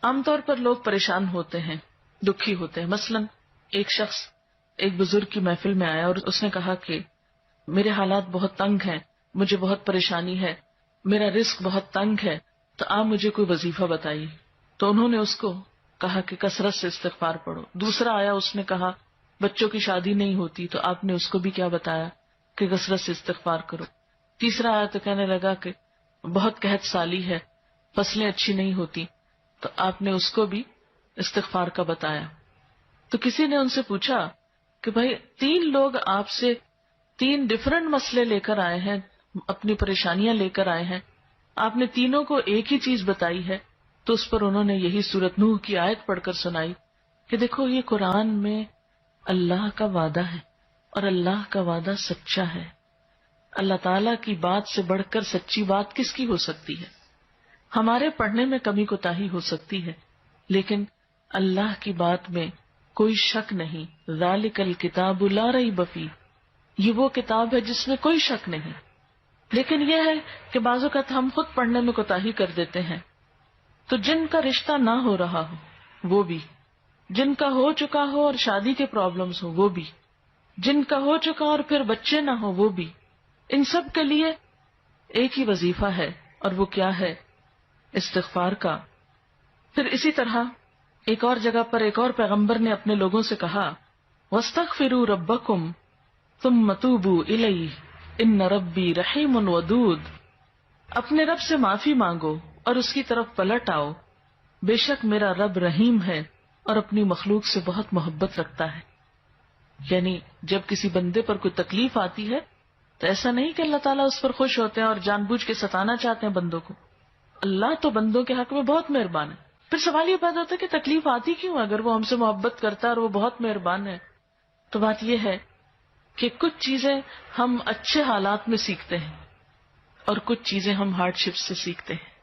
عام طور پر لوگ پریشان ہوتے ہیں، دکھی ہوتے ہیں. مثلا ایک شخص ایک بزرگ کی محفل میں آیا اور اس نے کہا کہ میرے حالات بہت تنگ ہیں، مجھے بہت پریشانی ہے، میرا رزق بہت تنگ ہے، تو آپ مجھے کوئی وظیفہ بتائیے. تو انہوں نے اس کو کہا کہ کثرت سے استغفار پڑھو. دوسرا آیا، اس نے کہا بچوں کی شادی نہیں ہوتی، تو آپ نے اس کو بھی کیا بتایا کہ کثرت سے استغفار کرو. تیسرا آیا تو کہنے لگا کہ بہت قحط سالی ہے، فصلیں اچھی نہیں ہوتی، تو آپ نے اس کو بھی استغفار کا بتایا. تو کسی نے ان سے پوچھا کہ بھائی 3 لوگ آپ سے 3 ڈفرنٹ مسئلے لے کر آئے ہیں، اپنی پریشانیاں لے کر آئے ہیں، آپ نے تینوں کو ایک ہی چیز بتائی ہے. تو اس پر انہوں نے یہی سورۃ نوح کی آیت پڑھ کر سنائی کہ دیکھو یہ قرآن میں اللہ کا وعدہ ہے اور اللہ کا وعدہ سچا ہے. اللہ تعالیٰ کی بات سے بڑھ کر سچی بات کس کی ہو سکتی ہے؟ ہمارے پڑھنے میں کمی کوتاہی ہو سکتی ہے، لیکن اللہ کی بات میں کوئی شک نہیں. ذالک الکتاب لا ریب فیہ، یہ وہ کتاب ہے جس میں کوئی شک نہیں. لیکن یہ ہے کہ بعض اوقات ہم خود پڑھنے میں کوتاہی کر دیتے ہیں. تو جن کا رشتہ نہ ہو رہا ہو وہ بھی، جن کا ہو چکا ہو اور شادی کے پرابلمز ہو وہ بھی، جن کا ہو چکا اور پھر بچے نہ ہو وہ بھی، ان سب کے لیے ایک ہی وظیفہ ہے، اور وہ کیا ہے؟ استغفار کا. پھر اسی طرح ایک اور جگہ پر ایک اور پیغمبر نے اپنے لوگوں سے کہا وَاسْتَغْفِرُوا رَبَّكُمْ ثُمَّ تُوبُوا إِلَيْهِ إِنَّ رَبِّي رَحِيمٌ وَدُودٌ. اپنے رب سے معافی مانگو اور اس کی طرف پلٹ آؤ، بے شک میرا رب رحیم ہے اور اپنی مخلوق سے بہت محبت رکھتا ہے. یعنی جب کسی بندے پر کوئی تکلیف آتی ہے تو ایسا نہیں کہ اللہ تعالیٰ اس پر خوش ہوتے ہیں اور جان بوجھ کے ستانا چاہتے ہیں بندوں کو. اللہ تو بندوں کے حق میں بہت مہربان ہے. پھر سوال یہ پیدا ہوتا ہے کہ تکلیف آتی کیوں؟ اگر وہ ہم سے محبت کرتا ہے اور وہ بہت مہربان ہے. تو بات یہ ہے کہ کچھ چیزیں ہم اچھے حالات میں سیکھتے ہیں اور کچھ چیزیں ہم ہارڈ شپ سے سیکھتے ہیں.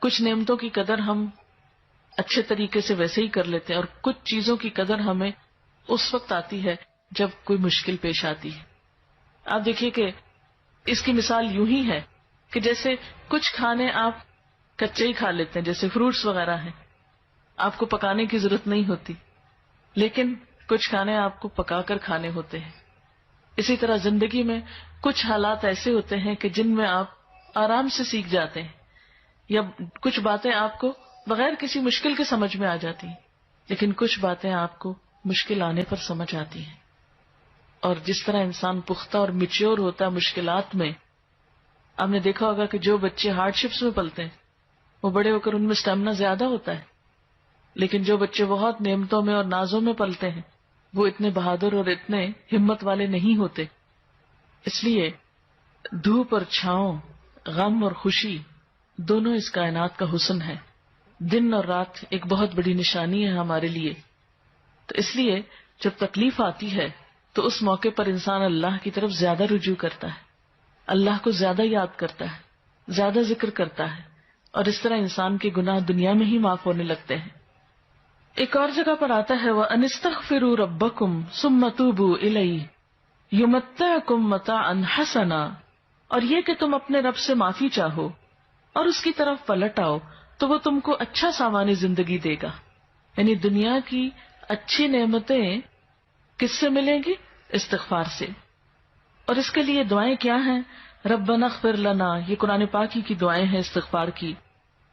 کچھ نعمتوں کی قدر ہم اچھے طریقے سے ویسے ہی کر لیتے ہیں اور کچھ چیزوں کی قدر ہمیں اس وقت آتی ہے جب کوئی مشکل پیش آتی ہے. آپ دیکھیے کہ اس کی مثال یوں ہی ہے کہ جیسے کچھ کھانے آپ کچے ہی کھا لیتے ہیں، جیسے فروٹس وغیرہ ہیں، آپ کو پکانے کی ضرورت نہیں ہوتی، لیکن کچھ کھانے آپ کو پکا کر کھانے ہوتے ہیں. اسی طرح زندگی میں کچھ حالات ایسے ہوتے ہیں کہ جن میں آپ آرام سے سیکھ جاتے ہیں، یا کچھ باتیں آپ کو بغیر کسی مشکل کے سمجھ میں آ جاتی ہیں، لیکن کچھ باتیں آپ کو مشکل آنے پر سمجھ آتی ہیں. اور جس طرح انسان پختہ اور میچیور ہوتا ہے مشکلات میں، آپ نے دیکھا ہوگا کہ جو بچے ہارڈ شپس میں پلتے ہیں وہ بڑے ہو کر ان میں اسٹیمنا زیادہ ہوتا ہے، لیکن جو بچے بہت نعمتوں میں اور نازوں میں پلتے ہیں وہ اتنے بہادر اور اتنے ہمت والے نہیں ہوتے. اس لیے دھوپ اور چھاؤں، غم اور خوشی دونوں اس کائنات کا حسن ہے. دن اور رات ایک بہت بڑی نشانی ہے ہمارے لیے. تو اس لیے جب تکلیف آتی ہے تو اس موقع پر انسان اللہ کی طرف زیادہ رجوع کرتا ہے، اللہ کو زیادہ یاد کرتا ہے، زیادہ ذکر کرتا ہے، اور اس طرح انسان کے گناہ دنیا میں ہی معاف ہونے لگتے ہیں. ایک اور جگہ پر آتا ہے وَأَنِ اسْتَغْفِرُوا رَبَّكُمْ ثُمَّ تُوبُوا إِلَيْهِ يُمَتِّعْكُمْ مَتَاعًا حَسَنًا. اور یہ کہ تم اپنے رب سے معافی چاہو اور اس کی طرف پلٹ آؤ تو وہ تم کو اچھا سامان زندگی دے گا. یعنی دنیا کی اچھی نعمتیں کس سے ملیں گی؟ استغفار سے. اور اس کے لیے دعائیں کیا ہیں؟ ربنا اغفر لنا، یہ قرآن پاک کی دعائیں ہیں استغفار کی.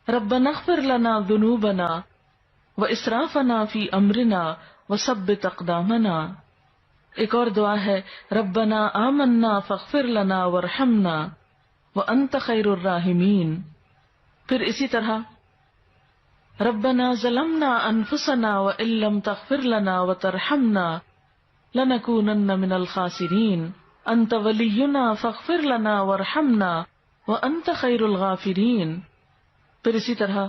ربنا اغفر لنا ذنوبنا واسرافنا فی امرنا وثبت اقدامنا. ایک اور دعا ہے ربنا آمنا فاغفر لنا وارحمنا وانت خیر الراحمین. پھر اسی طرح ربنا ظلمنا انفسنا وان لم تغفر لنا وترحمنا لنکونن من الخاسرین انت ولینا فاغفر لنا وارحمنا وانت خیر الغافرین. پھر اسی طرح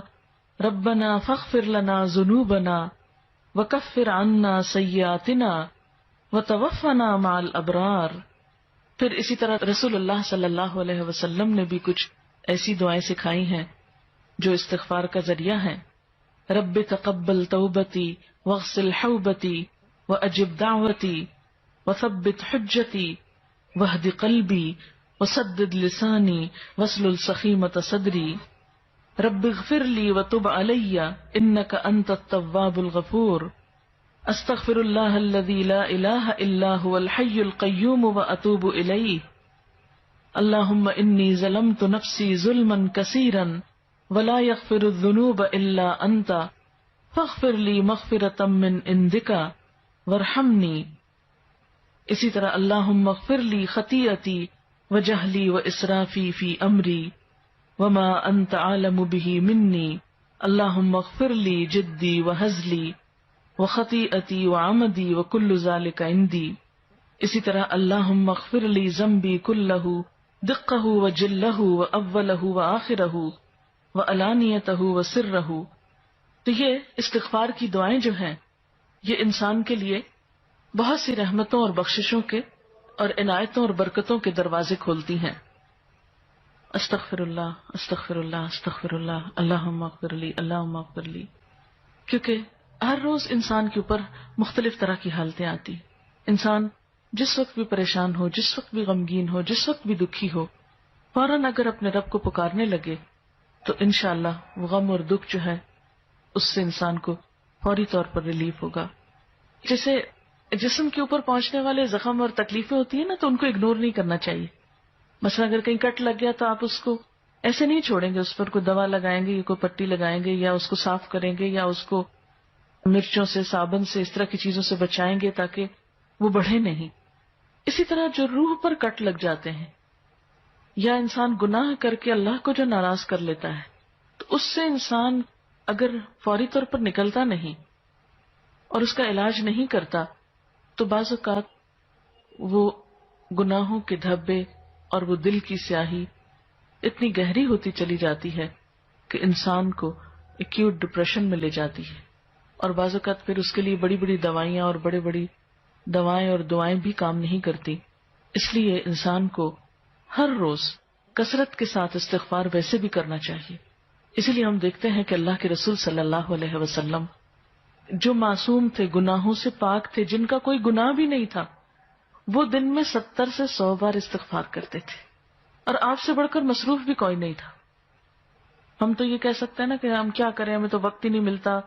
ربنا فاغفر لنا ذنوبنا وکفر عنا سیئاتنا وتوفنا مع الابرار. پھر اسی طرح رسول اللہ صلی اللہ علیہ وسلم نے بھی کچھ ایسی دعائیں سکھائی ہیں جو استغفار کا ذریعہ ہیں. رب تقبل توبتی واغسل حوبتی واجب دعوتی وثبت حجتی واہد قلبی وسدد لسانی واسلل سخیمۃ صدری. رب اغفر لی وتب علی انک انت التواب الغفور استغفر اللہ الذی لا الہ الا هو الحی القیوم واتوب الیہ اللہم انی ظلمت نفسی ظلما کثیرا ولا یغفر الذنوب الا انت فاغفر لی مغفرۃ من عندک وارحمنی. اسی طرح اللہم اغفر لی خطیئتی وجہلی واسرافی فی امری وما انت عالم به منی اللہم اغفر لی جدی وہزلی وخطیئتی وعمدی وکل ذالک عندی. اسی طرح اللہم اغفر لی ذنبی کلہ دقہ وجلہ واولہ وآخرہ وعلانیتہ وسرہ. تو یہ استغفار کی دعائیں جو ہیں یہ انسان کے لیے بہت سی رحمتوں اور بخششوں کے اور عنایتوں اور برکتوں کے دروازے کھولتی ہیں. استغفر اللہ استغفر اللہ استغفر اللہ اللہم اغفر لی اللہم اغفر لی. کیونکہ ہر روز انسان کے اوپر مختلف طرح کی حالتیں آتی. انسان جس وقت بھی پریشان ہو، جس وقت بھی غمگین ہو، جس وقت بھی دکھی ہو، فوراً اگر اپنے رب کو پکارنے لگے تو انشاءاللہ وہ غم اور دکھ جو ہے اس سے انسان کو فوری طور پر ریلیف ہوگا. جیسے جسم کے اوپر پہنچنے والے زخم اور تکلیفیں ہوتی ہیں نا، تو ان کو اگنور نہیں کرنا چاہیے. مثلا اگر کہیں کٹ لگ گیا تو آپ اس کو ایسے نہیں چھوڑیں گے، اس پر کوئی دوا لگائیں گے یا کوئی پٹی لگائیں گے یا اس کو صاف کریں گے یا اس کو مرچوں سے، صابن سے، اس طرح کی چیزوں سے بچائیں گے تاکہ وہ بڑھے نہیں. اسی طرح جو روح پر کٹ لگ جاتے ہیں یا انسان گناہ کر کے اللہ کو جو ناراض کر لیتا ہے تو اس سے انسان اگر فوری طور پر نکلتا نہیں اور اس کا علاج نہیں کرتا تو بعض اوقات وہ گناہوں کے دھبے اور وہ دل کی سیاہی اتنی گہری ہوتی چلی جاتی ہے کہ انسان کو ایکیوٹ ڈپریشن میں لے جاتی ہے. اور بعض اوقات پھر اس کے لیے بڑی بڑی دوائیاں اور بڑی بڑی دوائیں اور دعائیں بھی کام نہیں کرتی. اس لیے انسان کو ہر روز کثرت کے ساتھ استغفار ویسے بھی کرنا چاہیے. اسی لیے ہم دیکھتے ہیں کہ اللہ کے رسول صلی اللہ علیہ وسلم جو معصوم تھے، گناہوں سے پاک تھے، جن کا کوئی گناہ بھی نہیں تھا، وہ دن میں 70 سے 100 بار استغفار کرتے تھے. اور آپ سے بڑھ کر مصروف بھی کوئی نہیں تھا. ہم تو یہ کہہ سکتے ہیں نا کہ ہم کیا کریں، ہمیں تو وقت ہی نہیں ملتا،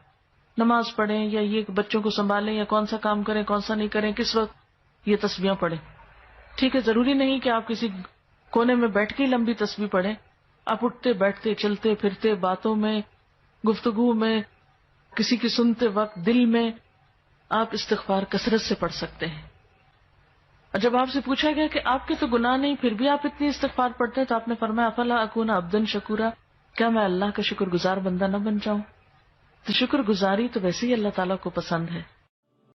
نماز پڑھیں یا یہ بچوں کو سنبھالیں یا کون سا کام کریں کون سا نہیں کریں، کس وقت یہ تسبیحاں پڑھیں. ٹھیک ہے، ضروری نہیں کہ آپ کسی کونے میں بیٹھ کے لمبی تسبیح پڑھیں. آپ اٹھتے بیٹھتے چلتے پھرتے باتوں میں گفتگو میں کسی کی سنتے وقت دل میں آپ استغفار کثرت سے پڑھ سکتے ہیں. اور جب آپ سے پوچھا گیا کہ آپ کے تو گناہ نہیں پھر بھی آپ اتنی استغفار پڑھتے ہیں تو آپ نے فرمایا افلا اکون عبدا شکورا، کیا میں اللہ کا شکر گزار بندہ نہ بن جاؤں. تو شکر گزاری تو ویسے ہی اللہ تعالیٰ کو پسند ہے.